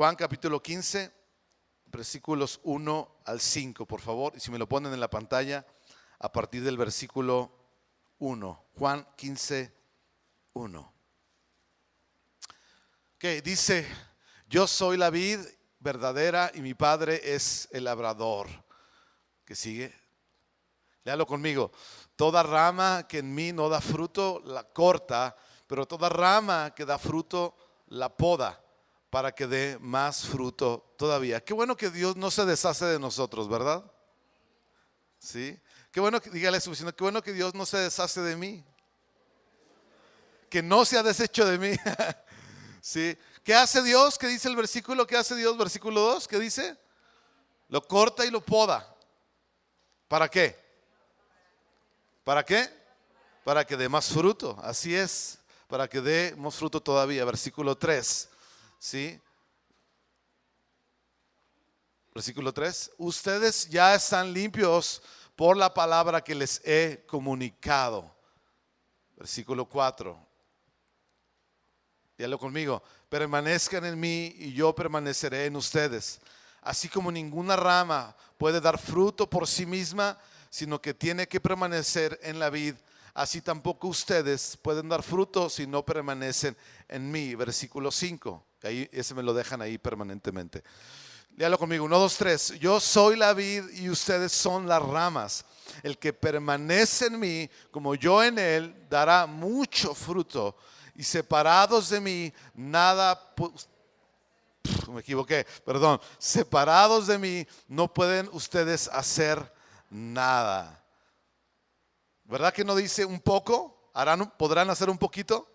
Juan capítulo 15, versículos 1 al 5, por favor. Y si me lo ponen en la pantalla, a partir del versículo 1. Juan 15, 1. Que dice: yo soy la vid verdadera y mi Padre es el labrador. ¿Qué sigue? Léalo conmigo. Toda rama que en mí no da fruto, la corta, pero toda rama que da fruto, la poda, para que dé más fruto todavía. Qué bueno que Dios no se deshace de nosotros, ¿verdad? ¿Sí? Qué bueno que, dígale a su vecino, qué bueno que Dios no se deshace de mí. Que no se ha deshecho de mí. ¿Sí? ¿Qué hace Dios? ¿Qué dice el versículo? ¿Qué hace Dios? Versículo 2, ¿qué dice? Lo corta y lo poda. ¿Para qué? ¿Para qué? Para que dé más fruto. Así es, para que dé más fruto todavía. Versículo 3. ¿Sí? Versículo 3. Ustedes ya están limpios por la palabra que les he comunicado. Versículo 4. Dígalo conmigo. Permanezcan en mí y yo permaneceré en ustedes. Así como ninguna rama puede dar fruto por sí misma, sino que tiene que permanecer en la vid, así tampoco ustedes pueden dar fruto si no permanecen en mí. Versículo 5. Ahí, ese me lo dejan ahí permanentemente. Léalo conmigo. 1, 2, 3. Yo soy la vid y ustedes son las ramas. El que permanece en mí, como yo en él, dará mucho fruto. Y separados de mí, nada. Me equivoqué, perdón. Separados de mí, no pueden ustedes hacer nada. ¿Verdad que no dice un poco? ¿Podrán hacer un poquito?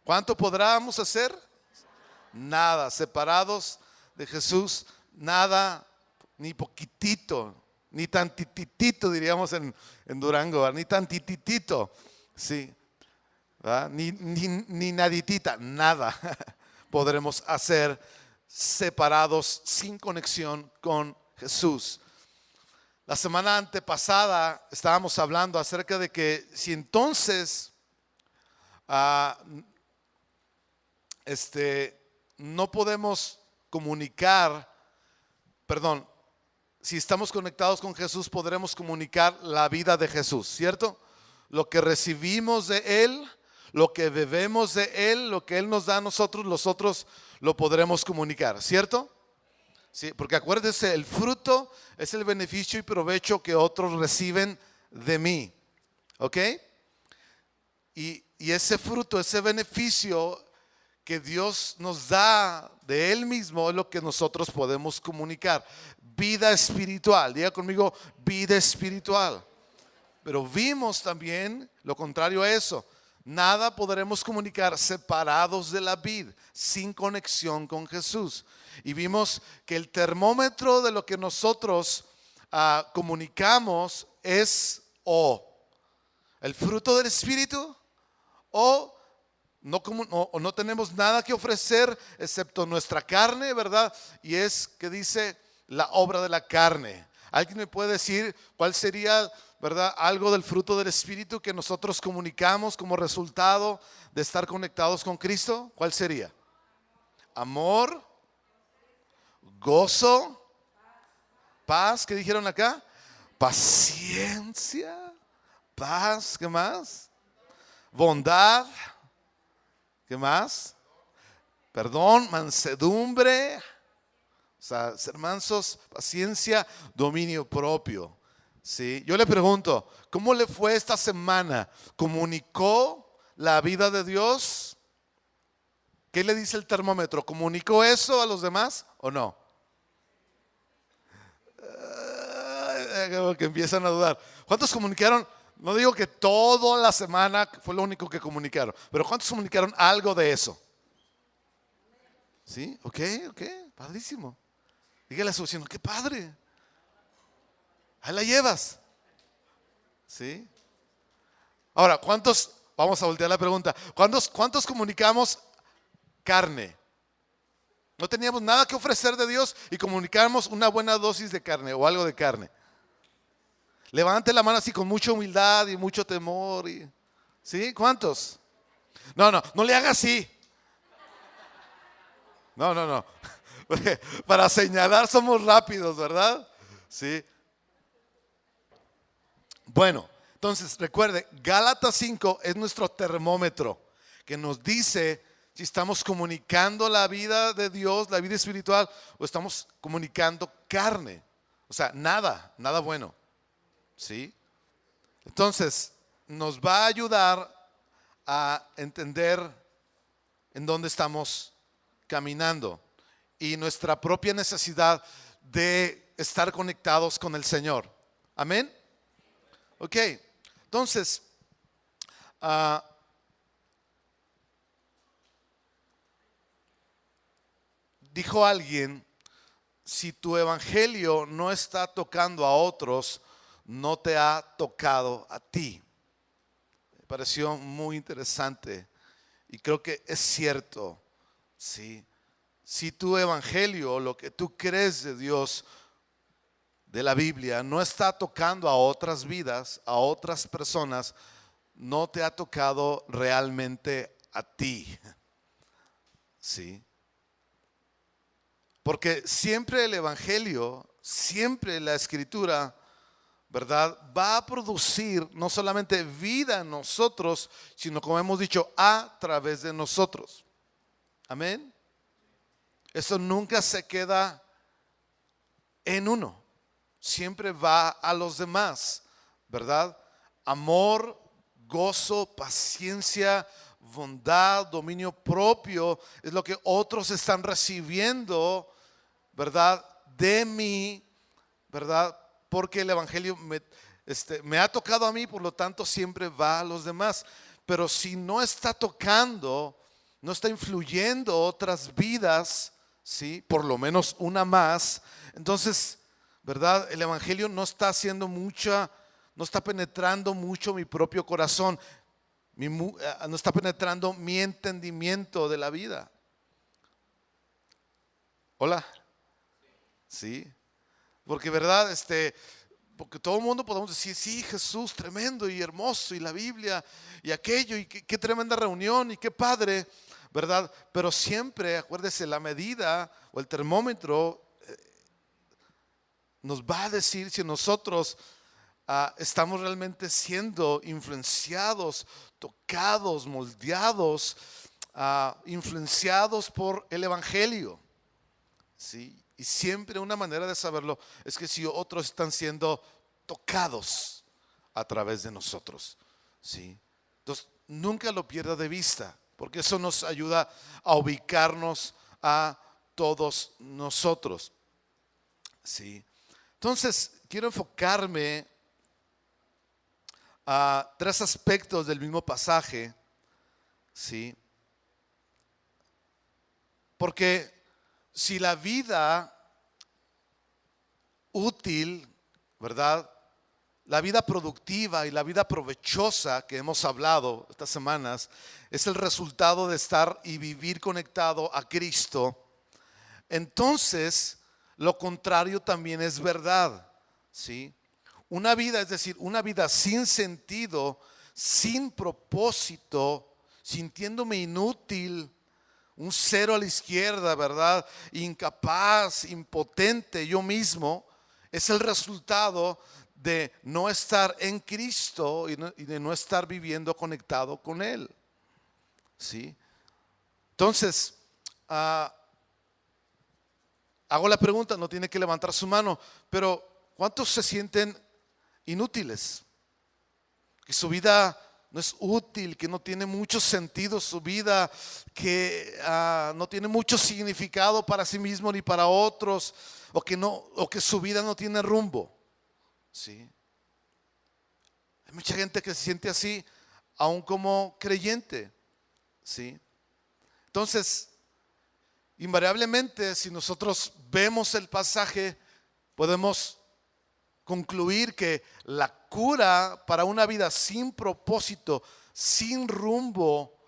¿Cuánto podremos hacer? Nada. Separados de Jesús, nada, ni poquitito, ni tantitito, diríamos en Durango, ¿verdad? Ni tantitito, sí, ¿verdad? Ni naditita, nada podremos hacer separados, sin conexión con Jesús. La semana antepasada estábamos hablando acerca de que si entonces no podemos comunicar, si estamos conectados con Jesús podremos comunicar la vida de Jesús, ¿cierto? Lo que recibimos de Él, lo que bebemos de Él, lo que Él nos da a nosotros lo podremos comunicar, ¿cierto? Sí, porque acuérdense, el fruto es el beneficio y provecho que otros reciben de mí, ¿ok? Y ese fruto, ese beneficio que Dios nos da de Él mismo es lo que nosotros podemos comunicar. Vida espiritual, diga conmigo, vida espiritual. Pero vimos también lo contrario a eso. Nada podremos comunicar separados de la vid, sin conexión con Jesús. Y vimos que el termómetro de lo que nosotros comunicamos es o el fruto del Espíritu o no tenemos nada que ofrecer excepto nuestra carne, ¿verdad? Y es que dice la obra de la carne. ¿Alguien me puede decir cuál sería, verdad, algo del fruto del Espíritu que nosotros comunicamos como resultado de estar conectados con Cristo? ¿Cuál sería? Amor, gozo, paz. ¿Qué dijeron acá? Paciencia, paz. ¿Qué más? Bondad. ¿Qué más? Perdón, mansedumbre. O sea, ser mansos, paciencia, dominio propio. ¿Sí? Yo le pregunto, ¿cómo le fue esta semana? ¿Comunicó la vida de Dios? ¿Qué le dice el termómetro? ¿Comunicó eso a los demás o no? Que empiezan a dudar. ¿Cuántos comunicaron? No digo que toda la semana fue lo único que comunicaron, pero ¿cuántos comunicaron algo de eso? ¿Sí? Ok, padrísimo. Dígale a su vecino, qué padre. Ahí la llevas. ¿Sí? Ahora, vamos a voltear la pregunta, ¿cuántos comunicamos carne? No teníamos nada que ofrecer de Dios y comunicamos una buena dosis de carne o algo de carne. Levante la mano así con mucha humildad y mucho temor. ¿Sí? ¿Cuántos? No le haga así. No. Para señalar somos rápidos, ¿verdad? Sí. Bueno, entonces recuerde, Gálatas 5 es nuestro termómetro que nos dice si estamos comunicando la vida de Dios, la vida espiritual, o estamos comunicando carne. O sea, nada bueno. ¿Sí? Entonces, nos va a ayudar a entender en dónde estamos caminando y nuestra propia necesidad de estar conectados con el Señor. Amén. Ok, entonces, dijo alguien, si tu evangelio no está tocando a otros, no te ha tocado a ti. Me pareció muy interesante y creo que es cierto, ¿sí? Si tu evangelio, lo que tú crees de Dios, de la Biblia, no está tocando a otras vidas, a otras personas, no te ha tocado realmente a ti. ¿Sí? Porque siempre el evangelio, siempre la escritura, ¿verdad? Va a producir no solamente vida en nosotros, sino como hemos dicho, a través de nosotros. Amén. Eso nunca se queda en uno. Siempre va a los demás, ¿verdad? Amor, gozo, paciencia, bondad, dominio propio, es lo que otros están recibiendo, ¿verdad? De mí, ¿verdad? Porque el evangelio me ha tocado a mí, por lo tanto siempre va a los demás. Pero si no está tocando, no está influyendo otras vidas, ¿sí? Por lo menos una más, entonces, ¿verdad? El evangelio no está haciendo mucha, no está penetrando mucho mi propio corazón, no está penetrando mi entendimiento de la vida. Hola. Sí. Porque, ¿verdad? Porque todo el mundo podemos decir, sí, Jesús, tremendo y hermoso, y la Biblia, y aquello, y qué tremenda reunión, y qué padre, ¿verdad? Pero siempre, acuérdese, la medida o el termómetro nos va a decir si nosotros estamos realmente siendo influenciados, tocados, moldeados, influenciados por el evangelio. ¿Sí? Y siempre una manera de saberlo es que si otros están siendo tocados a través de nosotros. ¿Sí? Entonces, nunca lo pierda de vista, porque eso nos ayuda a ubicarnos a todos nosotros. ¿Sí? Entonces, quiero enfocarme a tres aspectos del mismo pasaje, ¿sí? Porque si la vida útil, ¿verdad? La vida productiva y la vida provechosa que hemos hablado estas semanas es el resultado de estar y vivir conectado a Cristo. Entonces, lo contrario también es verdad, ¿sí? Una vida, es decir, una vida sin sentido, sin propósito, sintiéndome inútil, un cero a la izquierda, ¿verdad? Incapaz, impotente yo mismo, es el resultado de no estar en Cristo y de no estar viviendo conectado con Él. ¿Sí? Entonces, hago la pregunta, no tiene que levantar su mano, pero ¿cuántos se sienten inútiles? Que su vida no es útil, que no tiene mucho sentido su vida, que no tiene mucho significado para sí mismo ni para otros, o que su vida no tiene rumbo. ¿Sí? Hay mucha gente que se siente así, aún como creyente. ¿Sí? Entonces, invariablemente, si nosotros vemos el pasaje, podemos concluir que la cura para una vida sin propósito, sin rumbo,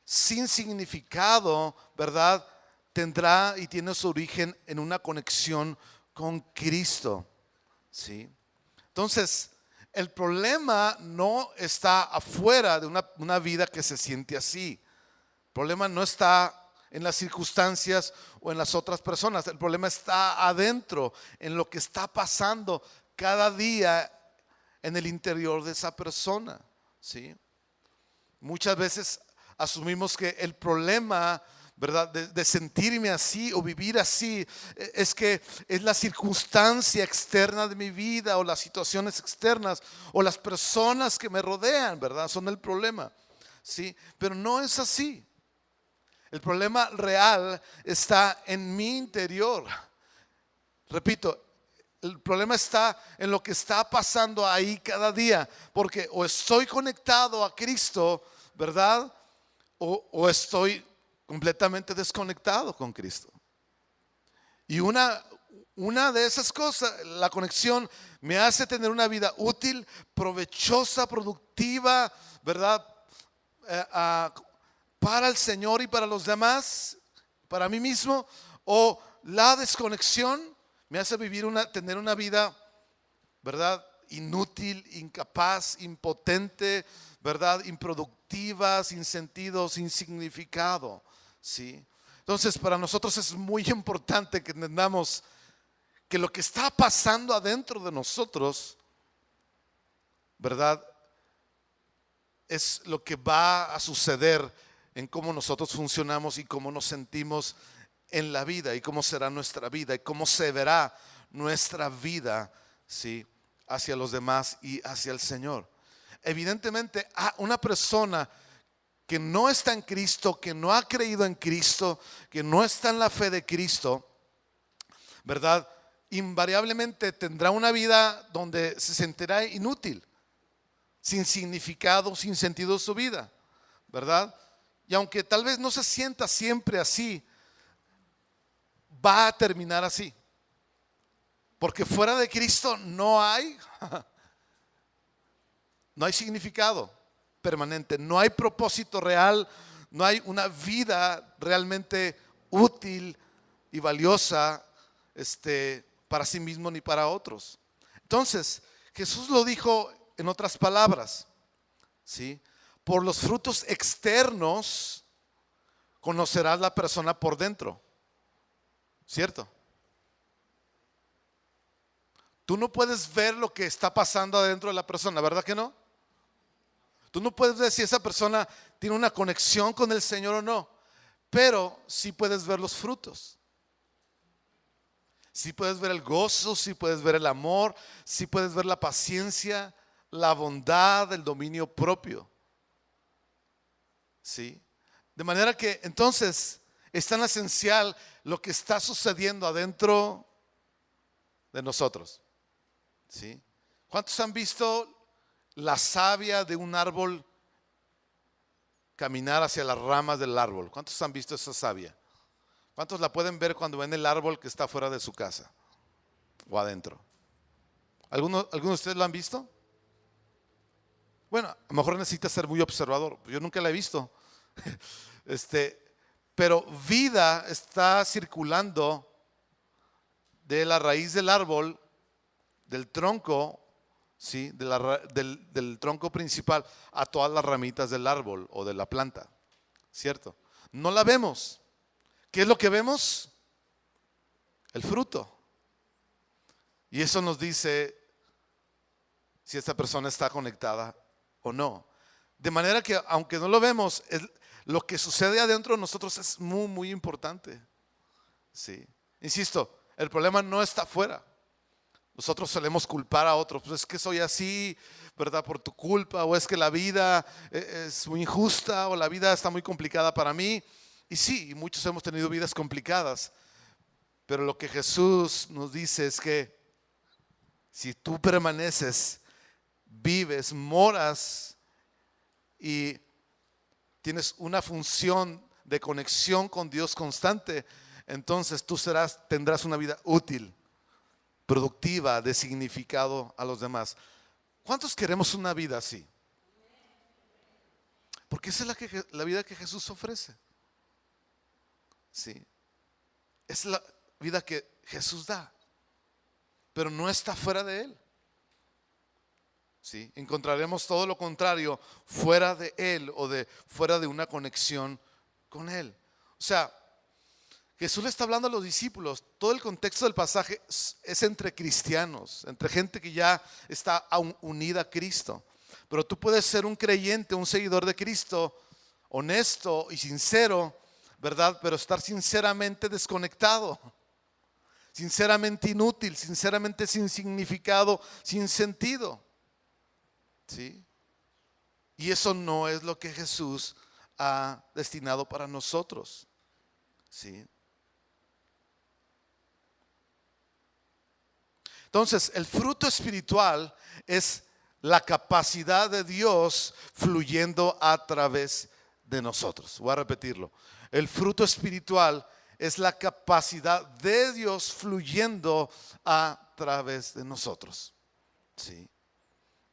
sin significado, ¿verdad? Tendrá y tiene su origen en una conexión con Cristo. ¿Sí? Entonces, el problema no está afuera de una vida que se siente así. El problema no está en las circunstancias o en las otras personas. El problema está adentro, en lo que está pasando cada día en el interior de esa persona, ¿sí? Muchas veces asumimos que el problema, ¿verdad?, de sentirme así o vivir así, es que es la circunstancia externa de mi vida o las situaciones externas o las personas que me rodean, ¿verdad? Son el problema, ¿sí? Pero no es así. El problema real está en mi interior. Repito, el problema está en lo que está pasando ahí cada día, porque o estoy conectado a Cristo, ¿verdad? O estoy completamente desconectado con Cristo. Y una de esas cosas, la conexión, me hace tener una vida útil, provechosa, productiva, ¿verdad? Para el Señor y para los demás, para mí mismo. O la desconexión me hace tener una vida, ¿verdad?, inútil, incapaz, impotente, ¿verdad?, improductiva, sin sentido, sin significado, ¿sí? Entonces, para nosotros es muy importante que entendamos que lo que está pasando adentro de nosotros, ¿verdad?, es lo que va a suceder en cómo nosotros funcionamos y cómo nos sentimos en la vida y cómo será nuestra vida y cómo se verá nuestra vida, ¿sí?, hacia los demás y hacia el Señor. Evidentemente, una persona que no está en Cristo, que no ha creído en Cristo, que no está en la fe de Cristo, ¿verdad?, invariablemente tendrá una vida donde se sentirá inútil, sin significado, sin sentido su vida, ¿verdad? Y aunque tal vez no se sienta siempre así, va a terminar así. Porque fuera de Cristo no hay significado permanente, no hay propósito real, no hay una vida realmente útil y valiosa para sí mismo ni para otros. Entonces, Jesús lo dijo en otras palabras, ¿sí? Por los frutos externos conocerás la persona por dentro, ¿cierto? Tú no puedes ver lo que está pasando adentro de la persona, ¿verdad que no? Tú no puedes ver si esa persona tiene una conexión con el Señor o no, pero sí puedes ver los frutos. Sí puedes ver el gozo, sí puedes ver el amor, sí puedes ver la paciencia, la bondad, el dominio propio. ¿Sí? De manera que entonces es tan esencial lo que está sucediendo adentro de nosotros. ¿Sí? ¿Cuántos han visto la savia de un árbol caminar hacia las ramas del árbol? ¿Cuántos han visto esa savia? ¿Cuántos la pueden ver cuando ven el árbol que está fuera de su casa o adentro? ¿Alguno de ustedes lo han visto? Bueno, a lo mejor necesita ser muy observador. Yo nunca la he visto. Pero vida está circulando de la raíz del árbol, del tronco, ¿sí?, del tronco principal a todas las ramitas del árbol o de la planta, ¿cierto? No la vemos. ¿Qué es lo que vemos? El fruto. Y eso nos dice si esta persona está conectada o no. De manera que aunque no lo vemos, lo que sucede adentro de nosotros es muy, muy importante. Sí. Insisto, el problema no está afuera. Nosotros solemos culpar a otros, pues es que soy así, ¿verdad?, por tu culpa, o es que la vida es muy injusta, o la vida está muy complicada para mí. Y sí, muchos hemos tenido vidas complicadas, pero lo que Jesús nos dice es que si tú permaneces, vives, moras y tienes una función de conexión con Dios constante, entonces tú tendrás una vida útil, productiva, de significado a los demás. ¿Cuántos queremos una vida así? Porque esa es la vida que Jesús ofrece. Sí. Es la vida que Jesús da, pero no está fuera de Él. ¿Sí? Encontraremos todo lo contrario fuera de Él o fuera de una conexión con Él. O sea, Jesús le está hablando a los discípulos. Todo el contexto del pasaje es entre cristianos, entre gente que ya está unida a Cristo. Pero tú puedes ser un creyente, un seguidor de Cristo, honesto y sincero, ¿verdad? Pero estar sinceramente desconectado, sinceramente inútil, sinceramente sin significado, sin sentido. ¿Sí? Y eso no es lo que Jesús ha destinado para nosotros. ¿Sí? Entonces, el fruto espiritual es la capacidad de Dios fluyendo a través de nosotros. Voy a repetirlo. El fruto espiritual es la capacidad de Dios fluyendo a través de nosotros. ¿Sí?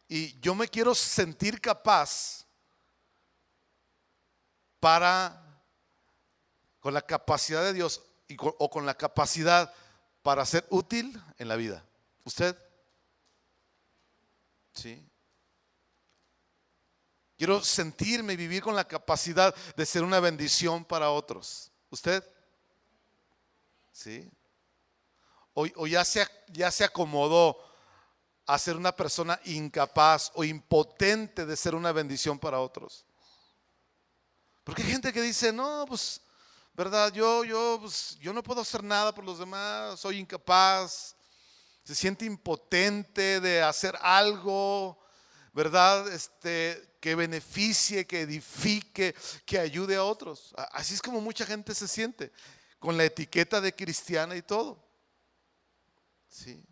Y yo me quiero sentir capaz con la capacidad de Dios o con la capacidad para ser útil en la vida. ¿Usted? ¿Sí? Quiero sentirme y vivir con la capacidad de ser una bendición para otros. ¿Usted? ¿Sí? O ya se acomodó a ser una persona incapaz o impotente de ser una bendición para otros. Porque hay gente que dice, no, pues, ¿verdad? Yo no puedo hacer nada por los demás, soy incapaz. Se siente impotente de hacer algo, ¿verdad? Que beneficie, que edifique, que ayude a otros. Así es como mucha gente se siente, con la etiqueta de cristiana y todo. Sí.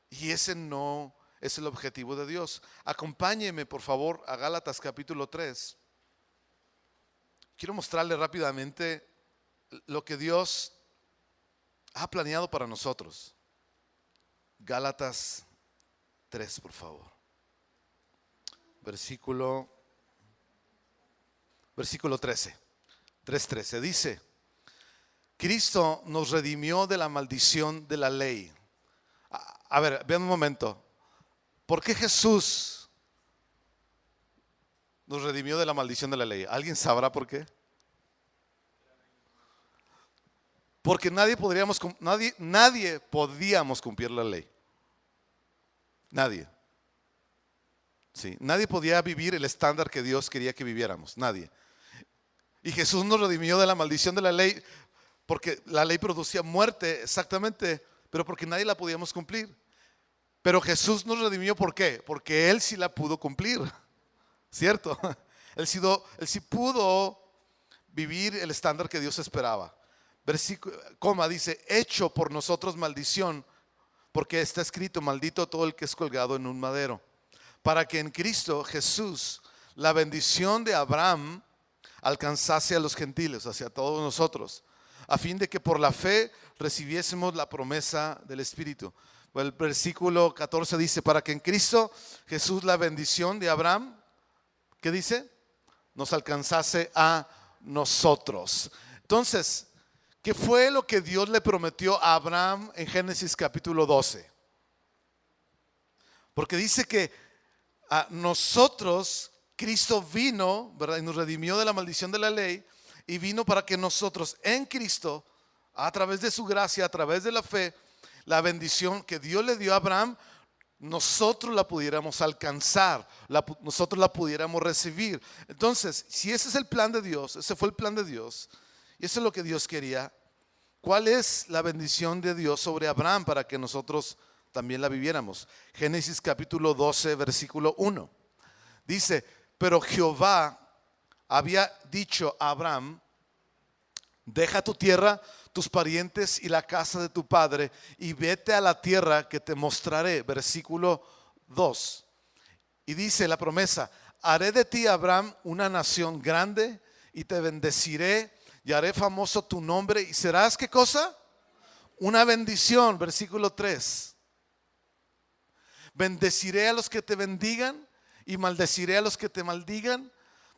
Y ese no es el objetivo de Dios. Acompáñeme, por favor, a Gálatas capítulo 3. Quiero mostrarle rápidamente lo que Dios ha planeado para nosotros. Gálatas 3, por favor. Versículo 13. 3:13 dice: Cristo nos redimió de la maldición de la ley. A ver, vean un momento. ¿Por qué Jesús nos redimió de la maldición de la ley? ¿Alguien sabrá por qué? Porque nadie podíamos cumplir la ley. Nadie. Sí, nadie podía vivir el estándar que Dios quería que viviéramos. Nadie. Y Jesús nos redimió de la maldición de la ley, porque la ley producía muerte, exactamente, pero porque nadie la podíamos cumplir. Pero Jesús nos redimió, ¿por qué? Porque Él sí la pudo cumplir, ¿cierto? Él sí pudo vivir el estándar que Dios esperaba. Dice, hecho por nosotros maldición, porque está escrito, maldito todo el que es colgado en un madero. Para que en Cristo Jesús la bendición de Abraham alcanzase a los gentiles, hacia todos nosotros, a fin de que por la fe recibiésemos la promesa del Espíritu. El versículo 14 dice, para que en Cristo Jesús la bendición de Abraham, ¿qué dice? Nos alcanzase a nosotros. Entonces, ¿qué fue lo que Dios le prometió a Abraham en Génesis capítulo 12? Porque dice que a nosotros, Cristo vino, ¿verdad? Y nos redimió de la maldición de la ley, y vino para que nosotros en Cristo, a través de su gracia, a través de la fe, la bendición que Dios le dio a Abraham, nosotros la pudiéramos alcanzar, nosotros la pudiéramos recibir. Entonces, si ese es el plan de Dios, ese fue el plan de Dios, y eso es lo que Dios quería, ¿cuál es la bendición de Dios sobre Abraham para que nosotros también la viviéramos? Génesis capítulo 12, versículo 1. Dice, pero Jehová había dicho a Abraham, deja tu tierra, tus parientes y la casa de tu padre, y vete a la tierra que te mostraré. Versículo 2. Y dice la promesa, haré de ti, Abraham, una nación grande, y te bendeciré, y haré famoso tu nombre, y serás, ¿qué cosa? Una bendición. Versículo 3. Bendeciré a los que te bendigan, y maldeciré a los que te maldigan.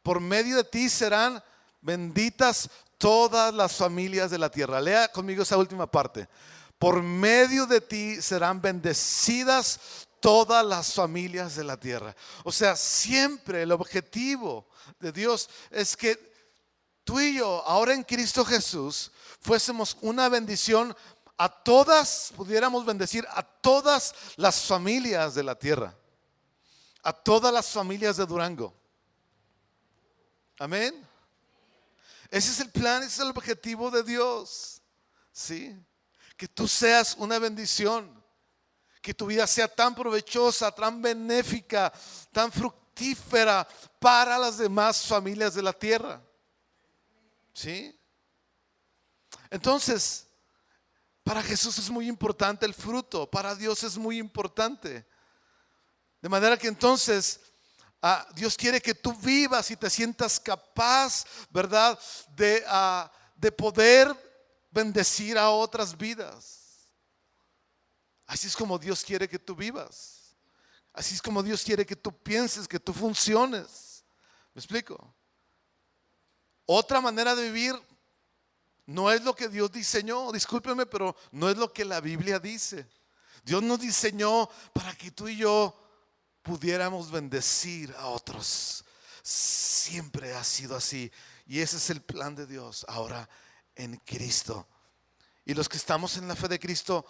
Por medio de ti serán benditas todas las familias de la tierra. Lea conmigo esa última parte. Por medio de ti serán bendecidas todas las familias de la tierra. O sea, siempre el objetivo de Dios es que tú y yo, ahora en Cristo Jesús, fuésemos una bendición a todas, pudiéramos bendecir a todas las familias de la tierra, a todas las familias de Durango. Amén. Ese es el plan, ese es el objetivo de Dios. ¿Sí? Que tú seas una bendición, que tu vida sea tan provechosa, tan benéfica, tan fructífera para las demás familias de la tierra. ¿Sí? Entonces, para Jesús es muy importante el fruto, para Dios es muy importante. De manera que entonces Dios quiere que tú vivas y te sientas capaz, ¿verdad? De poder bendecir a otras vidas. Así es como Dios quiere que tú vivas. Así es como Dios quiere que tú pienses, que tú funciones. ¿Me explico? Otra manera de vivir no es lo que Dios diseñó. Discúlpeme, pero no es lo que la Biblia dice. Dios nos diseñó para que tú y yo pudiéramos bendecir a otros. Siempre ha sido así. Y ese es el plan de Dios ahora en Cristo. Y los que estamos en la fe de Cristo,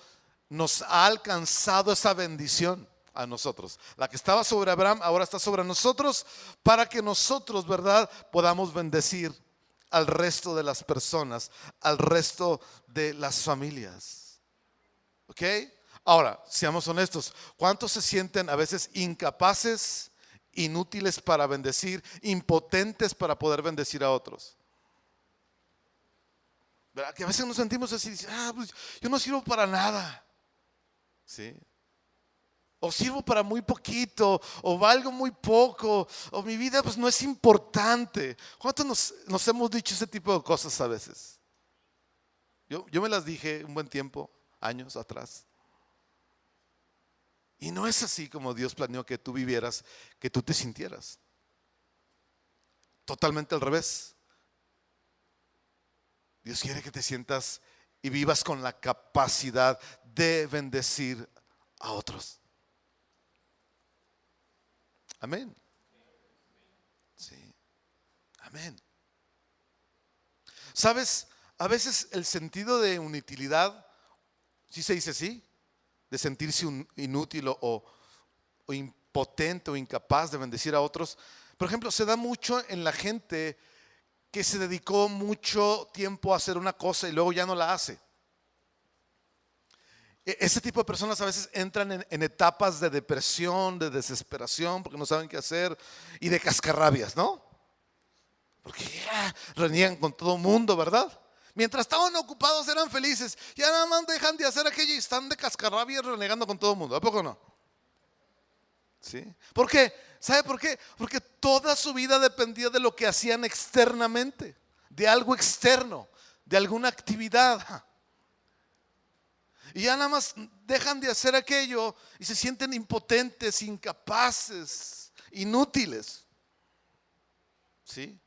nos ha alcanzado esa bendición a nosotros. La que estaba sobre Abraham ahora está sobre nosotros, para que nosotros, ¿verdad?, podamos bendecir al resto de las personas, al resto de las familias. ¿Ok? Ahora, seamos honestos, ¿cuántos se sienten a veces incapaces, inútiles para bendecir, impotentes para poder bendecir a otros? ¿Verdad? Que a veces nos sentimos así, pues yo no sirvo para nada. ¿Sí? O sirvo para muy poquito, o valgo muy poco, o mi vida pues no es importante. ¿Cuántos nos hemos dicho ese tipo de cosas a veces? Yo me las dije un buen tiempo, años atrás. Y no es así como Dios planeó que tú vivieras, que tú te sintieras. Totalmente al revés. Dios quiere que te sientas y vivas con la capacidad de bendecir a otros. Amén. Sí. Amén. ¿Sabes? A veces el sentido de inutilidad, ¿sí se dice así? De sentirse inútil o impotente o incapaz de bendecir a otros. Por ejemplo, se da mucho en la gente que se dedicó mucho tiempo a hacer una cosa y luego ya no la hace. Ese tipo de personas a veces entran en etapas de depresión, de desesperación, porque no saben qué hacer, y de cascarrabias, ¿no? Porque ya reniegan con todo el mundo, ¿verdad? Mientras estaban ocupados eran felices, ya nada más dejan de hacer aquello y están de cascarrabias renegando con todo el mundo. ¿A poco no? ¿Sí? ¿Por qué? ¿Sabe por qué? Porque toda su vida dependía de lo que hacían externamente, de algo externo, de alguna actividad. Y ya nada más dejan de hacer aquello y se sienten impotentes, incapaces, inútiles. ¿Sí?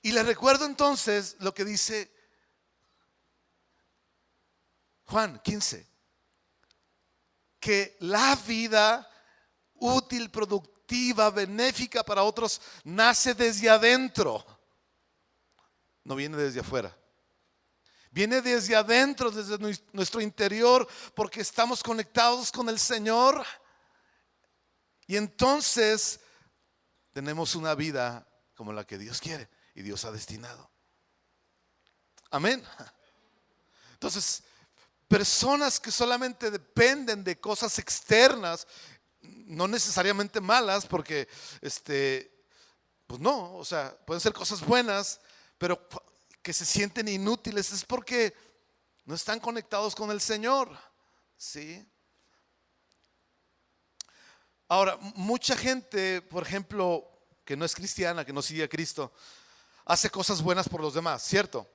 Y les recuerdo entonces lo que dice Juan 15, que la vida útil, productiva, benéfica para otros nace desde adentro, no viene desde afuera. Viene desde adentro, desde nuestro interior, porque estamos conectados con el Señor. Y entonces tenemos una vida como la que Dios quiere y Dios ha destinado. Amén. Entonces, personas que solamente dependen de cosas externas, no necesariamente malas, porque pues no, o sea, pueden ser cosas buenas, pero que se sienten inútiles es porque no están conectados con el Señor. ¿Sí? Ahora, mucha gente, por ejemplo, que no es cristiana, que no sigue a Cristo, hace cosas buenas por los demás, ¿cierto?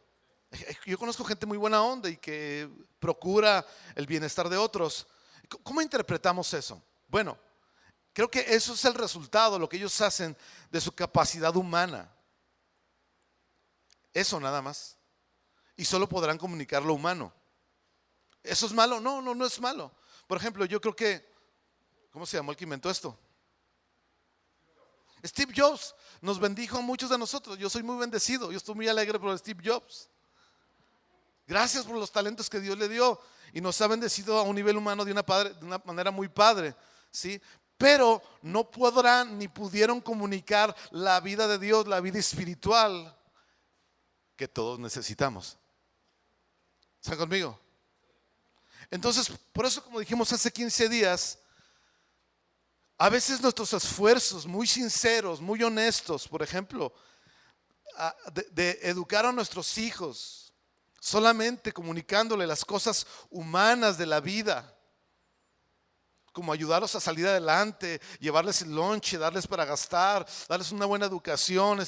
Yo conozco gente muy buena onda y que procura el bienestar de otros. ¿Cómo interpretamos eso? Bueno, creo que eso es el resultado, lo que ellos hacen de su capacidad humana. Eso nada más. Y solo podrán comunicar lo humano. ¿Eso es malo? No, no es malo. Por ejemplo, yo creo que, ¿cómo se llamó el que inventó esto? Steve Jobs nos bendijo a muchos de nosotros. Yo soy muy bendecido, yo estoy muy alegre por Steve Jobs. Gracias por los talentos que Dios le dio y nos ha bendecido a un nivel humano de una manera muy padre, ¿sí? Pero no podrán ni pudieron comunicar la vida de Dios, la vida espiritual que todos necesitamos. ¿Están conmigo? Entonces, por eso, como dijimos hace 15 días, a veces nuestros esfuerzos muy sinceros, muy honestos, por ejemplo, de educar a nuestros hijos, solamente comunicándole las cosas humanas de la vida, como ayudarlos a salir adelante, llevarles el lonche, darles para gastar, darles una buena educación,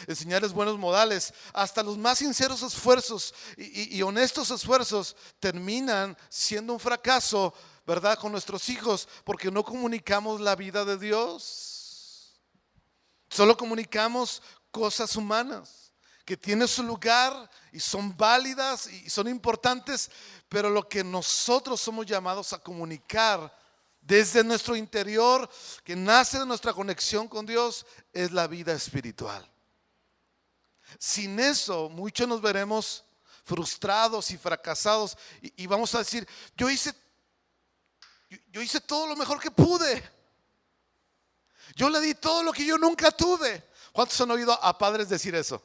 enseñarles buenos modales, hasta los más sinceros esfuerzos y honestos esfuerzos terminan siendo un fracaso, ¿verdad? Con nuestros hijos, porque no comunicamos la vida de Dios. Solo comunicamos cosas humanas que tienen su lugar y son válidas y son importantes, pero lo que nosotros somos llamados a comunicar desde nuestro interior, que nace de nuestra conexión con Dios, es la vida espiritual. Sin eso, muchos nos veremos frustrados y fracasados y vamos a decir, yo hice todo lo mejor que pude. Yo le di todo lo que yo nunca tuve. ¿Cuántos han oído a padres decir eso?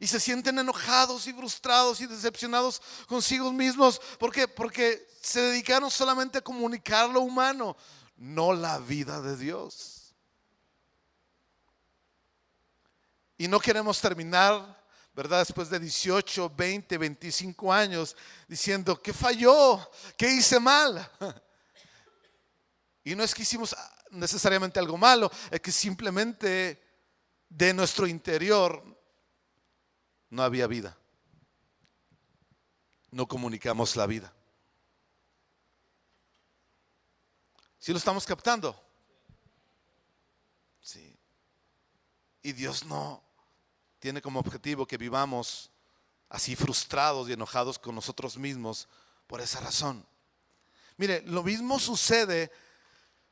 Y se sienten enojados y frustrados y decepcionados consigo mismos. ¿Por qué? Porque se dedicaron solamente a comunicar lo humano, no la vida de Dios. Y no queremos terminar, ¿verdad? Después de 18, 20, 25 años diciendo, ¿qué falló? ¿Qué hice mal? Y no es que hicimos necesariamente algo malo, es que simplemente de nuestro interior no había vida. No comunicamos la vida. ¿Sí lo estamos captando? Sí. Y Dios no tiene como objetivo que vivamos así frustrados y enojados con nosotros mismos por esa razón. Mire, lo mismo sucede,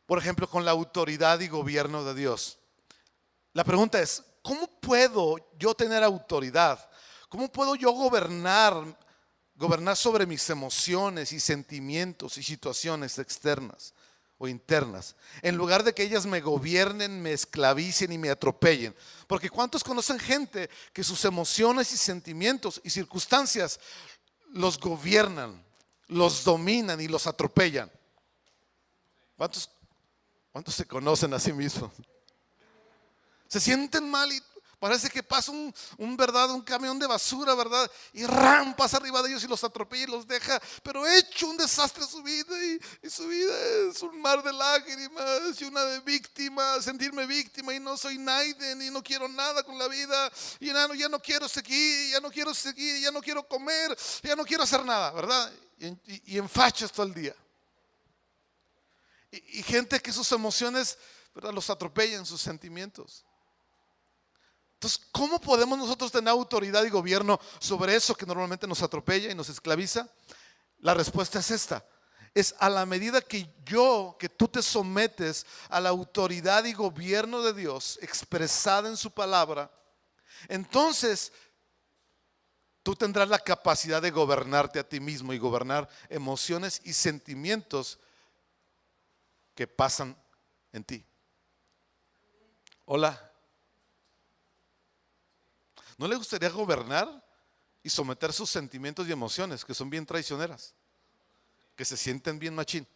por ejemplo, con la autoridad y gobierno de Dios. La pregunta es, ¿cómo puedo yo tener autoridad? ¿Cómo puedo yo gobernar sobre mis emociones y sentimientos y situaciones externas o internas, en lugar de que ellas me gobiernen, me esclavicen y me atropellen? Porque ¿cuántos conocen gente que sus emociones y sentimientos y circunstancias los gobiernan, los dominan y los atropellan? ¿Cuántos se conocen a sí mismos? Se sienten mal y parece que pasa un camión de basura, ¿verdad? Y pasa arriba de ellos y los atropella y los deja, pero hecho un desastre su vida y su vida es un mar de lágrimas y una de víctima, sentirme víctima y no soy nadie y no quiero nada con la vida y ya no quiero seguir, ya no quiero comer, ya no quiero hacer nada, ¿verdad? Y en fachas todo el día. Y gente que sus emociones, ¿verdad?, los atropellan, sus sentimientos. Entonces, ¿cómo podemos nosotros tener autoridad y gobierno sobre eso que normalmente nos atropella y nos esclaviza? La respuesta es esta: es a la medida que tú te sometes a la autoridad y gobierno de Dios expresada en su palabra, entonces tú tendrás la capacidad de gobernarte a ti mismo y gobernar emociones y sentimientos que pasan en ti. Hola. ¿No le gustaría gobernar y someter sus sentimientos y emociones, que son bien traicioneras, que se sienten bien machín?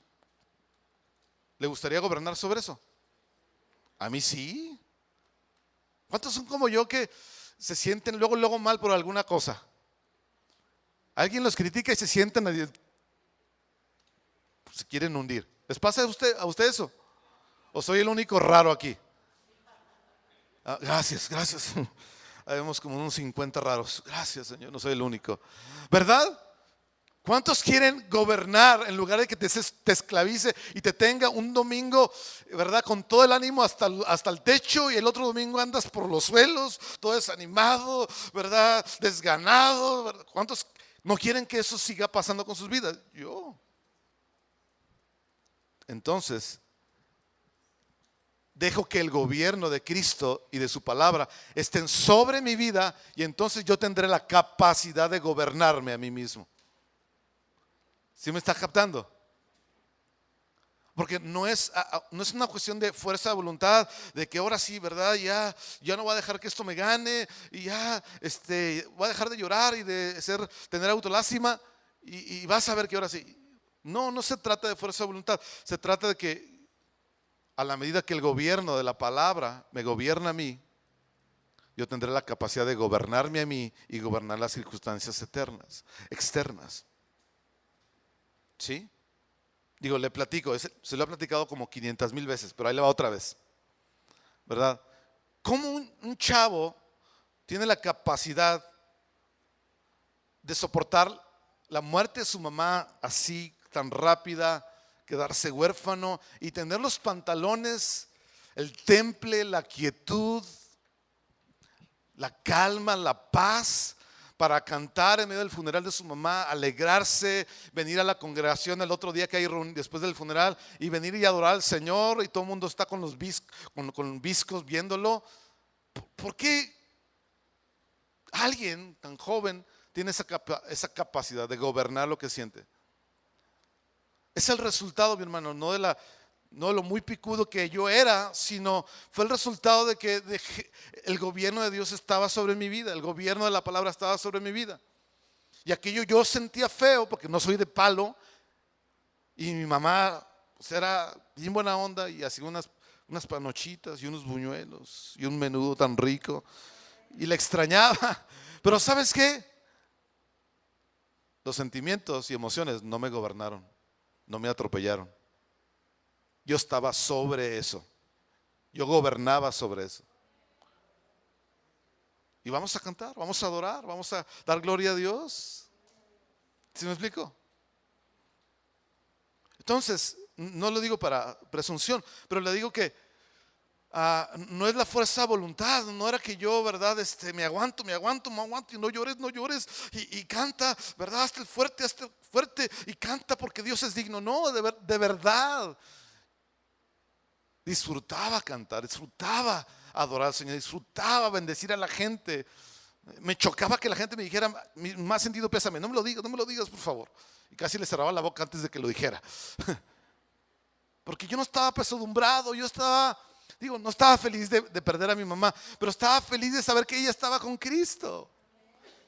¿Le gustaría gobernar sobre eso? A mí sí. ¿Cuántos son como yo que se sienten luego mal por alguna cosa? Alguien los critica y se sienten, se quieren hundir. ¿Les pasa a usted eso? ¿O soy el único raro aquí? Gracias. Habemos como unos 50 raros. Gracias, Señor, no soy el único, ¿verdad? ¿Cuántos quieren gobernar en lugar de que te esclavice y te tenga un domingo, ¿verdad?, con todo el ánimo hasta el techo, y el otro domingo andas por los suelos, todo desanimado, ¿verdad?, desganado, ¿verdad? ¿Cuántos no quieren que eso siga pasando con sus vidas? Yo. Entonces, dejo que el gobierno de Cristo y de su palabra estén sobre mi vida, y entonces yo tendré la capacidad de gobernarme a mí mismo. ¿Sí me está captando? Porque no es una cuestión de fuerza de voluntad, de que ahora sí, ¿verdad? Ya no voy a dejar que esto me gane, y ya voy a dejar de llorar y de tener autolástima, y vas a ver que ahora sí. No se trata de fuerza de voluntad, se trata de que a la medida que el gobierno de la palabra me gobierna a mí, yo tendré la capacidad de gobernarme a mí y gobernar las circunstancias externas. ¿Sí? Digo, le platico, se lo he platicado como 500,000 veces, pero ahí le va otra vez, ¿verdad? ¿Cómo un chavo tiene la capacidad de soportar la muerte de su mamá así, tan rápida, quedarse huérfano y tener los pantalones, el temple, la quietud, la calma, la paz, para cantar en medio del funeral de su mamá, alegrarse, venir a la congregación el otro día que hay después del funeral y venir y adorar al Señor, y todo el mundo está con los viscos viéndolo? ¿Por qué alguien tan joven tiene esa capacidad de gobernar lo que siente? Es el resultado, mi hermano, no de lo muy picudo que yo era, sino fue el resultado de que el gobierno de Dios estaba sobre mi vida, el gobierno de la palabra estaba sobre mi vida. Y aquello yo sentía feo porque no soy de palo, y mi mamá pues era bien buena onda y hacía unas panochitas y unos buñuelos y un menudo tan rico, y la extrañaba. Pero ¿sabes qué? Los sentimientos y emociones no me gobernaron, no me atropellaron. Yo estaba sobre eso. Yo gobernaba sobre eso. Y vamos a cantar, vamos a adorar, vamos a dar gloria a Dios. ¿Sí me explico? Entonces, no lo digo para presunción, pero le digo que no es la fuerza de voluntad. No era que yo, ¿verdad? Me aguanto y no llores, y canta, ¿verdad? Hazte fuerte y canta porque Dios es digno. No, de verdad. Disfrutaba cantar, disfrutaba adorar al Señor, disfrutaba bendecir a la gente. Me chocaba que la gente me dijera: más sentido pésame, no me lo digas, por favor. Y casi le cerraba la boca antes de que lo dijera. Porque yo no estaba apesadumbrado, no estaba feliz de perder a mi mamá, pero estaba feliz de saber que ella estaba con Cristo.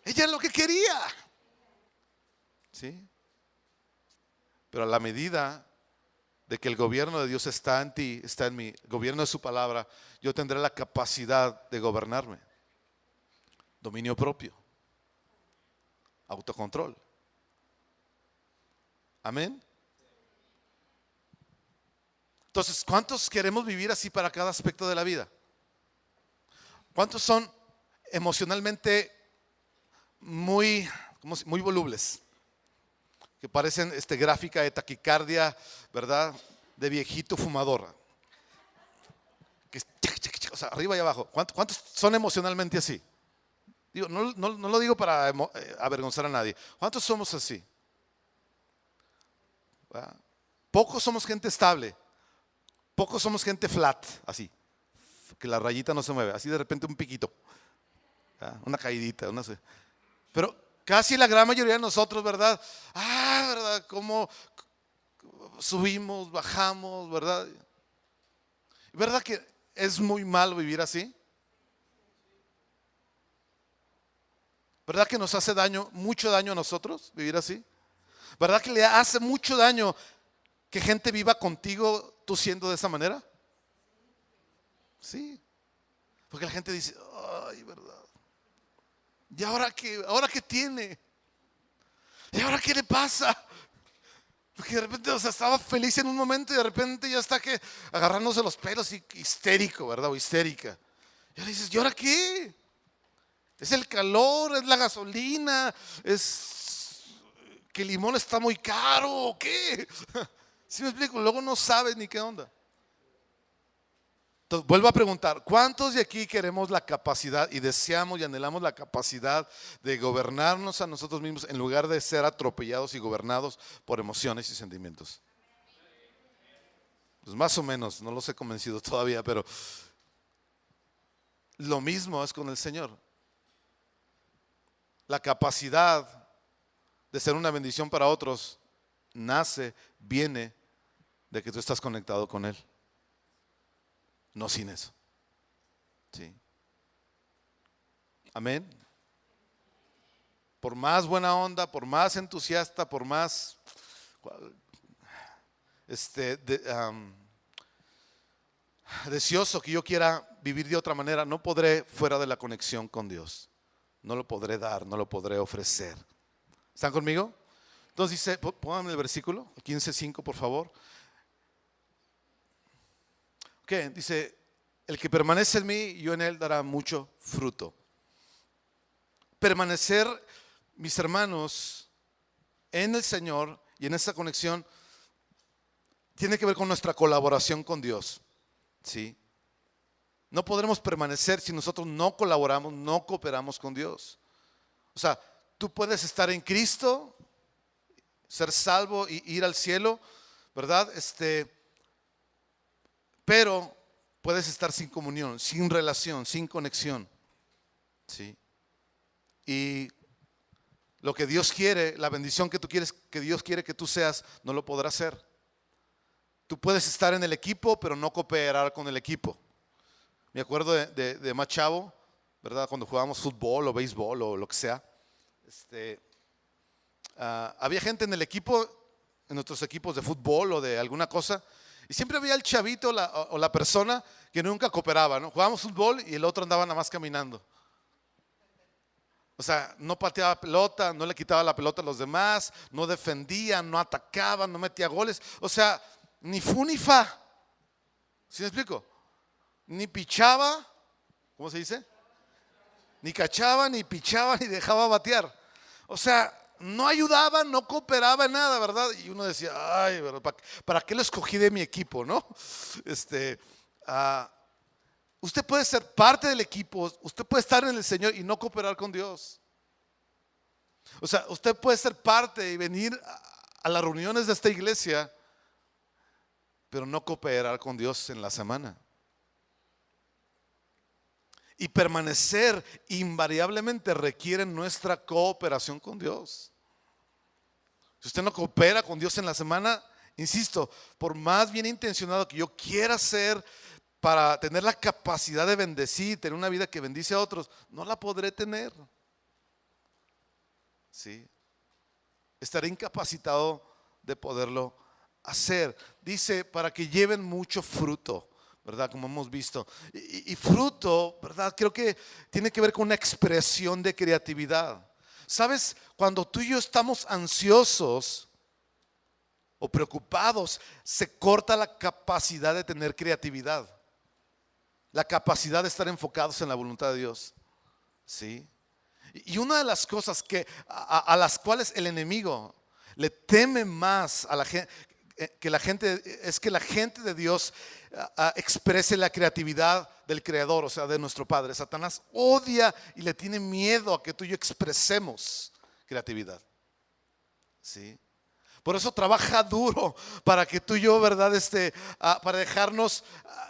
Ella es lo que quería. ¿Sí? Pero a la medida de que el gobierno de Dios está en ti, está en mí, el gobierno de su palabra, yo tendré la capacidad de gobernarme. Dominio propio, autocontrol. Amén. Entonces, ¿cuántos queremos vivir así para cada aspecto de la vida? ¿Cuántos son emocionalmente muy volubles? Que parecen gráfica de taquicardia, ¿verdad? De viejito fumador. Que o sea, arriba y abajo. ¿Cuántos son emocionalmente así? Digo, no lo digo para avergonzar a nadie. ¿Cuántos somos así? ¿Verdad? Pocos somos gente estable. Pocos somos gente flat, así. Que la rayita no se mueve. Así de repente un piquito. ¿Verdad? Una caidita, no sé. Pero casi la gran mayoría de nosotros, ¿verdad? ¿Verdad? Cómo subimos, bajamos, ¿verdad? ¿Verdad que es muy malo vivir así? ¿Verdad que nos hace mucho daño a nosotros vivir así? ¿Verdad que le hace mucho daño que gente viva contigo tú siendo de esa manera? Sí. Porque la gente dice: ay, ¿verdad? ¿Y ahora qué tiene? ¿Y ahora qué le pasa? Porque de repente, estaba feliz en un momento y de repente ya está agarrándose los pelos y histérico, ¿verdad? O histérica. Y le dices: ¿y ahora qué? ¿Es el calor? ¿Es la gasolina? ¿Es que el limón está muy caro? ¿O qué? ¿Sí me explico? Luego no sabes ni qué onda. Entonces, vuelvo a preguntar: ¿cuántos de aquí queremos la capacidad y deseamos y anhelamos la capacidad de gobernarnos a nosotros mismos en lugar de ser atropellados y gobernados por emociones y sentimientos? Pues más o menos, no los he convencido todavía, pero lo mismo es con el Señor. La capacidad de ser una bendición para otros viene de que tú estás conectado con Él. No sin eso. ¿Sí? Amén. Por más buena onda, por más entusiasta, por más deseoso que yo quiera vivir de otra manera, no podré fuera de la conexión con Dios. No lo podré dar, no lo podré ofrecer. ¿Están conmigo? Entonces dice, pónganme el versículo 15:5 por favor. Ok, dice, el que permanece en mí y yo en él dará mucho fruto. Permanecer, mis hermanos, en el Señor y en esa conexión tiene que ver con nuestra colaboración con Dios. ¿Sí? No podremos permanecer si nosotros no colaboramos, no cooperamos con Dios. O sea, tú puedes estar en Cristo, ser salvo y ir al cielo, ¿verdad? Pero puedes estar sin comunión, sin relación, sin conexión. ¿Sí? Y lo que Dios quiere, la bendición que tú quieres, que Dios quiere que tú seas, no lo podrás hacer. Tú puedes estar en el equipo, pero no cooperar con el equipo. Me acuerdo de más chavo, ¿verdad? Cuando jugábamos fútbol o béisbol o lo que sea. Había gente en el equipo, en nuestros equipos de fútbol o de alguna cosa, y siempre había el chavito o la persona que nunca cooperaba, ¿no? Jugábamos fútbol y el otro andaba nada más caminando. O sea, no pateaba pelota, no le quitaba la pelota a los demás, no defendía, no atacaba, no metía goles. O sea, ni fu ni fa. ¿Sí me explico? Ni pichaba, ¿cómo se dice? Ni cachaba, ni pichaba, ni dejaba batear. O sea, no ayudaba, no cooperaba en nada, ¿verdad? Y uno decía, ay, ¿para qué lo escogí de mi equipo, no? Usted puede ser parte del equipo, usted puede estar en el Señor y no cooperar con Dios. O sea, usted puede ser parte y venir a las reuniones de esta iglesia, pero no cooperar con Dios en la semana. Y permanecer invariablemente requiere nuestra cooperación con Dios. Si usted no coopera con Dios en la semana, insisto, por más bien intencionado que yo quiera ser para tener la capacidad de bendecir, tener una vida que bendice a otros, no la podré tener. ¿Sí? Estaré incapacitado de poderlo hacer. Dice, para que lleven mucho fruto, ¿verdad? Como hemos visto. Y fruto, ¿verdad? Creo que tiene que ver con una expresión de creatividad. ¿Sabes? Cuando tú y yo estamos ansiosos o preocupados, se corta la capacidad de tener creatividad. La capacidad de estar enfocados en la voluntad de Dios. ¿Sí? Y una de las cosas a las cuales el enemigo le teme más a la gente, es que la gente de Dios exprese la creatividad del Creador, o sea, de nuestro Padre. Satanás odia y le tiene miedo a que tú y yo expresemos creatividad. ¿Sí? Por eso trabaja duro para que tú y yo, ¿verdad? Para dejarnos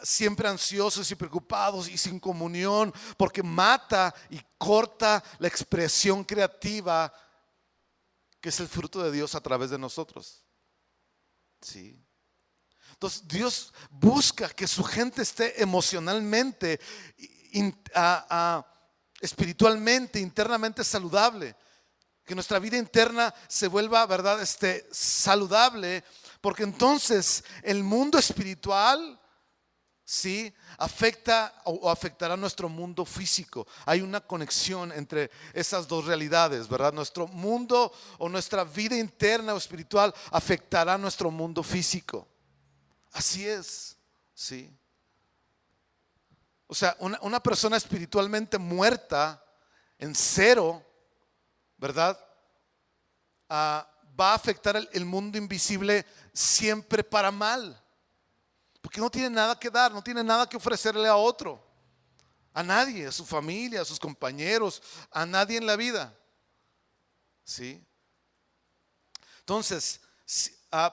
siempre ansiosos y preocupados y sin comunión, porque mata y corta la expresión creativa que es el fruto de Dios a través de nosotros. Sí. Entonces Dios busca que su gente esté emocionalmente, espiritualmente, internamente saludable. Que nuestra vida interna se vuelva, ¿verdad? Saludable, porque entonces el mundo espiritual, ¿sí? Afecta o afectará nuestro mundo físico. Hay una conexión entre esas dos realidades, ¿verdad? Nuestro mundo o nuestra vida interna o espiritual afectará nuestro mundo físico. Así es, ¿sí? O sea, una persona espiritualmente muerta, en cero, ¿verdad? Va a afectar el mundo invisible siempre para mal, porque no tiene nada que dar, no tiene nada que ofrecerle a otro, a nadie, a su familia, a sus compañeros, a nadie en la vida. ¿Sí? Entonces,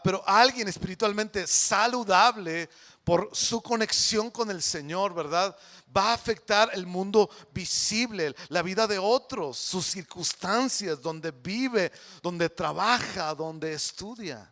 pero alguien espiritualmente saludable por su conexión con el Señor, ¿verdad? Va a afectar el mundo visible, la vida de otros, sus circunstancias, donde vive, donde trabaja, donde estudia.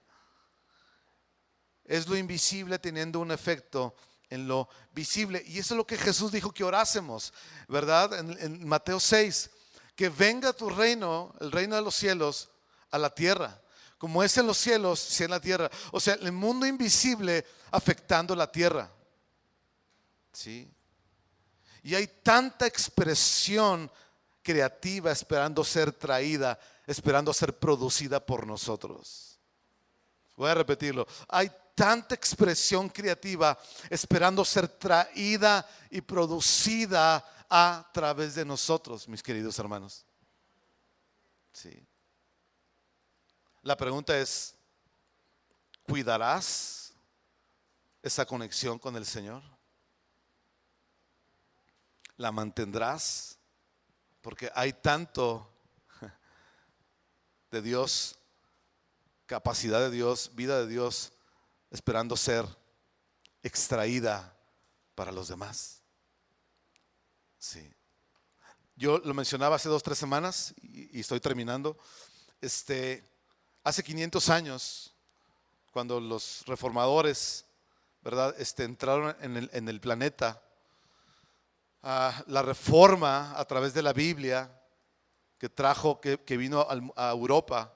Es lo invisible teniendo un efecto en lo visible. Y eso es lo que Jesús dijo que orásemos, ¿verdad? En Mateo 6, que venga tu reino, el reino de los cielos, a la tierra. Como es en los cielos, sea en la tierra. O sea, el mundo invisible afectando la tierra. ¿Sí? Y hay tanta expresión creativa esperando ser traída, esperando ser producida por nosotros. Voy a repetirlo. Hay tanta expresión creativa esperando ser traída y producida a través de nosotros, mis queridos hermanos. Sí. La pregunta es, ¿cuidarás esa conexión con el Señor? ¿La mantendrás? Porque hay tanto de Dios, capacidad de Dios, vida de Dios, esperando ser extraída para los demás. Sí. Yo lo mencionaba hace 2 o 3 semanas y estoy terminando. Hace 500 años, cuando los reformadores, ¿verdad? Entraron en el planeta, la reforma a través de la Biblia que vino a Europa,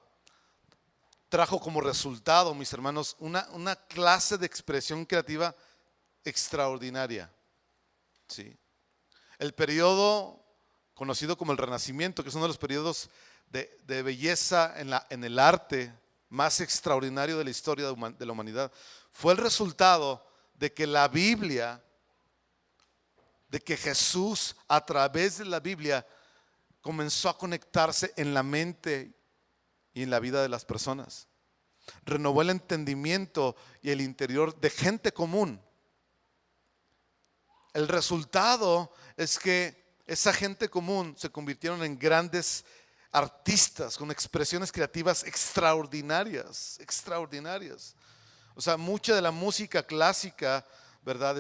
trajo como resultado, mis hermanos, una clase de expresión creativa extraordinaria. ¿Sí? El periodo conocido como el Renacimiento, que es uno de los periodos de belleza en el arte más extraordinario de la historia de la humanidad, fue el resultado de que la Biblia, de que Jesús a través de la Biblia comenzó a conectarse en la mente y en la vida de las personas. Renovó el entendimiento y el interior de gente común. El resultado es que esa gente común se convirtieron en grandes artistas con expresiones creativas extraordinarias. O sea, mucha de la música clásica, ¿verdad?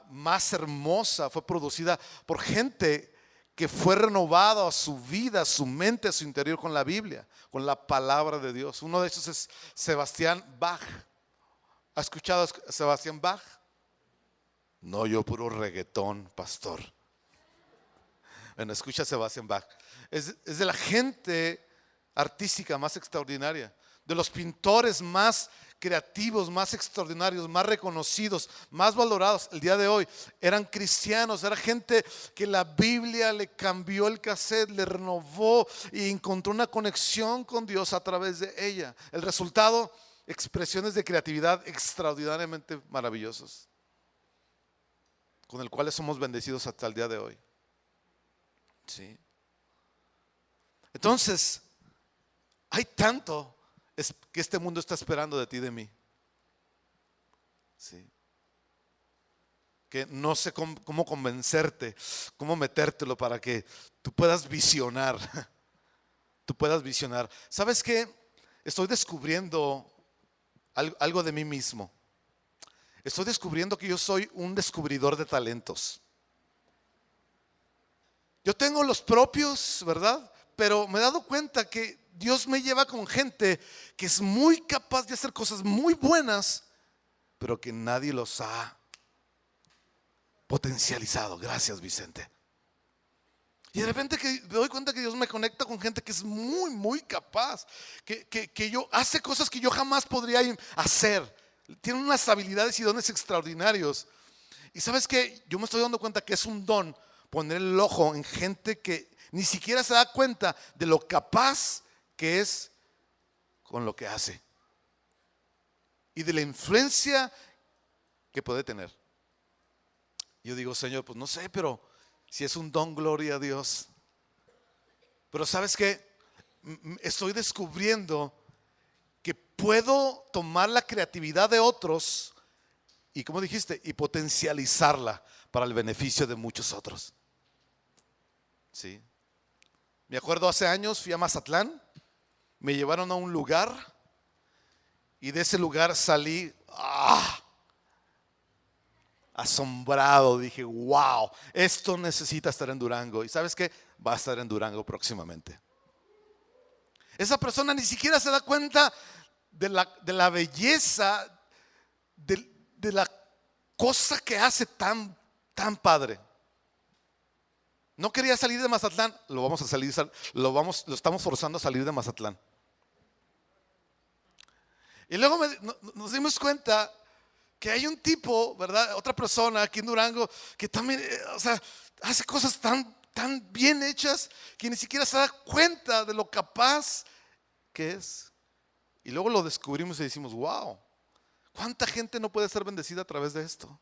Más hermosa fue producida por gente que fue renovada a su vida, a su mente, a su interior con la Biblia, con la palabra de Dios. Uno de esos es Sebastián Bach. ¿Ha escuchado a Sebastián Bach? No, yo puro reggaetón, pastor. Bueno, escucha a Sebastián Bach. Es de la gente artística más extraordinaria, de los pintores más creativos, más extraordinarios, más reconocidos, más valorados el día de hoy. Eran cristianos, era gente que la Biblia le cambió el cassette, le renovó y encontró una conexión con Dios a través de ella. El resultado, expresiones de creatividad extraordinariamente maravillosas, con el cual somos bendecidos hasta el día de hoy. Sí. Entonces, hay tanto que este mundo está esperando de ti y de mí. Sí. Que no sé cómo convencerte, cómo metértelo para que tú puedas visionar. Tú puedas visionar. ¿Sabes qué? Estoy descubriendo algo de mí mismo. Estoy descubriendo que yo soy un descubridor de talentos. Yo tengo los propios, ¿verdad? Pero me he dado cuenta que Dios me lleva con gente que es muy capaz de hacer cosas muy buenas, pero que nadie los ha potencializado. Gracias, Vicente. Y de repente que me doy cuenta que Dios me conecta con gente que es muy, muy capaz, que yo hace cosas que yo jamás podría hacer. Tiene unas habilidades y dones extraordinarios. Y sabes que yo me estoy dando cuenta que es un don poner el ojo en gente que ni siquiera se da cuenta de lo capaz que es con lo que hace y de la influencia que puede tener. Yo digo, Señor, pues no sé, pero si es un don, gloria a Dios. Pero ¿sabes qué? Estoy descubriendo que puedo tomar la creatividad de otros y, como dijiste, y potencializarla para el beneficio de muchos otros. Sí. Me acuerdo hace años fui a Mazatlán, me llevaron a un lugar Y de ese lugar salí asombrado. Dije, wow, esto necesita estar en Durango. ¿Y sabes qué? Va a estar en Durango próximamente. Esa persona ni siquiera se da cuenta de la belleza, de la cosa que hace tan padre. No quería salir de Mazatlán, lo estamos forzando a salir de Mazatlán. Y luego nos dimos cuenta que hay un tipo, ¿verdad? Otra persona aquí en Durango que también, hace cosas tan bien hechas que ni siquiera se da cuenta de lo capaz que es. Y luego lo descubrimos y decimos, wow, ¿cuánta gente no puede ser bendecida a través de esto?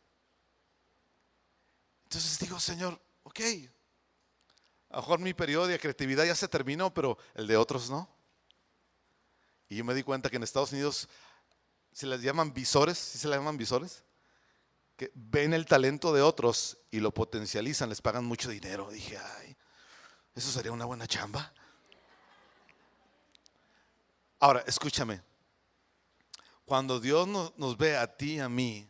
Entonces digo, Señor, ok, a lo mejor mi periodo de creatividad ya se terminó, pero el de otros no. Y yo me di cuenta que en Estados Unidos se les llaman visores, ¿sí se les llaman visores? Que ven el talento de otros y lo potencializan, les pagan mucho dinero. Dije, ay, eso sería una buena chamba. Ahora, escúchame. Cuando Dios nos ve a ti y a mí,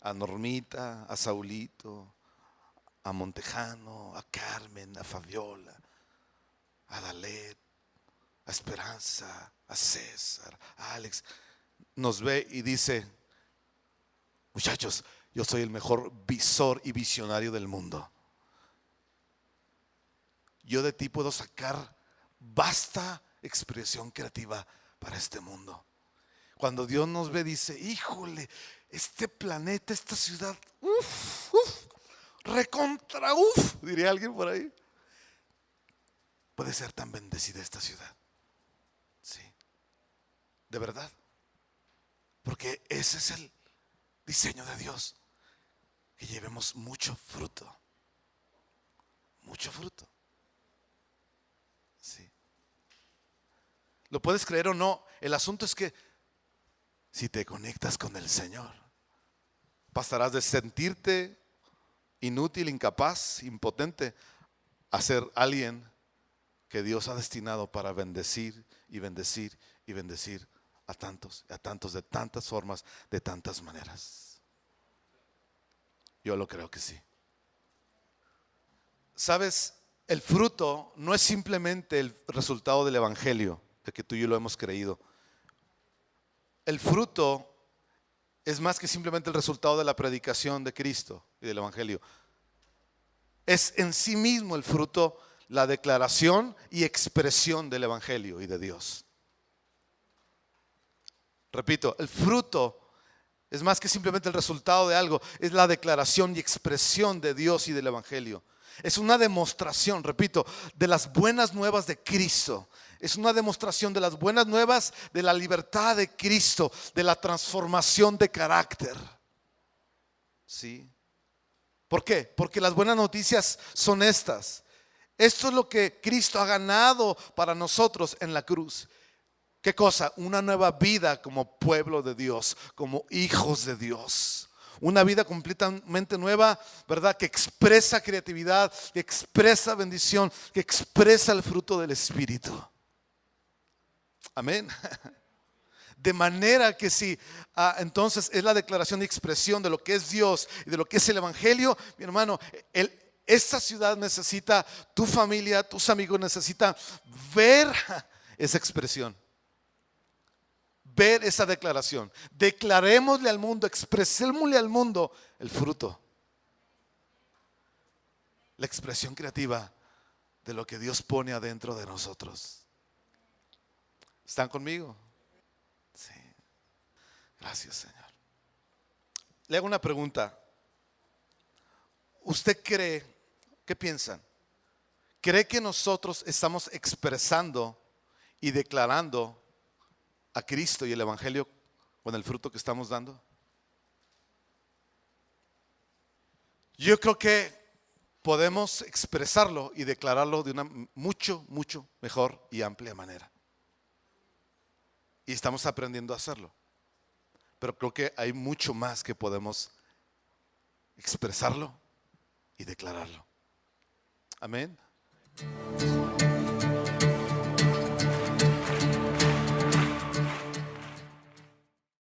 a Normita, a Saulito, a Montejano, a Carmen, a Fabiola, a Dalet, a Esperanza, a César, a Alex, nos ve y dice, muchachos, yo soy el mejor visor y visionario del mundo. Yo de ti puedo sacar vasta expresión creativa para este mundo. Cuando Dios nos ve, dice, híjole, este planeta, esta ciudad, recontra, diría alguien por ahí. Puede ser tan bendecida esta ciudad. Sí, de verdad. Porque ese es el diseño de Dios. Que llevemos mucho fruto. Mucho fruto. Sí. ¿Lo puedes creer o no? El asunto es que si te conectas con el Señor, pasarás de sentirte inútil, incapaz, impotente, a ser alguien que Dios ha destinado para bendecir y bendecir y bendecir a tantos, de tantas formas, de tantas maneras. Yo lo creo que sí. ¿Sabes? El fruto no es simplemente el resultado del evangelio, de que tú y yo lo hemos creído. El fruto es más que simplemente el resultado de la predicación de Cristo y del evangelio. Es en sí mismo el fruto, la declaración y expresión del evangelio y de Dios. Repito, el fruto es más que simplemente el resultado de algo, es la declaración y expresión de Dios y del evangelio. Es una demostración, repito, de las buenas nuevas de Cristo. Es una demostración de las buenas nuevas de la libertad de Cristo, de la transformación de carácter. ¿Sí? ¿Por qué? Porque las buenas noticias son estas. Esto es lo que Cristo ha ganado para nosotros en la cruz. ¿Qué cosa? Una nueva vida como pueblo de Dios, como hijos de Dios. Una vida completamente nueva, ¿verdad? Que expresa creatividad, que expresa bendición, que expresa el fruto del Espíritu. Amén. De manera que si entonces es la declaración y expresión de lo que es Dios y de lo que es el evangelio, mi hermano, esta ciudad necesita, tu familia, tus amigos necesitan ver esa expresión. Ver esa declaración. Declarémosle al mundo, expresémosle al mundo el fruto. La expresión creativa de lo que Dios pone adentro de nosotros. ¿Están conmigo? Sí. Gracias, Señor. Le hago una pregunta. ¿Usted cree, qué piensan? ¿Cree que nosotros estamos expresando y declarando a Cristo y el evangelio con el fruto que estamos dando? Yo creo que podemos expresarlo y declararlo de una mucho mejor y amplia manera. Y estamos aprendiendo a hacerlo. Pero creo que hay mucho más que podemos expresarlo y declararlo. Amén.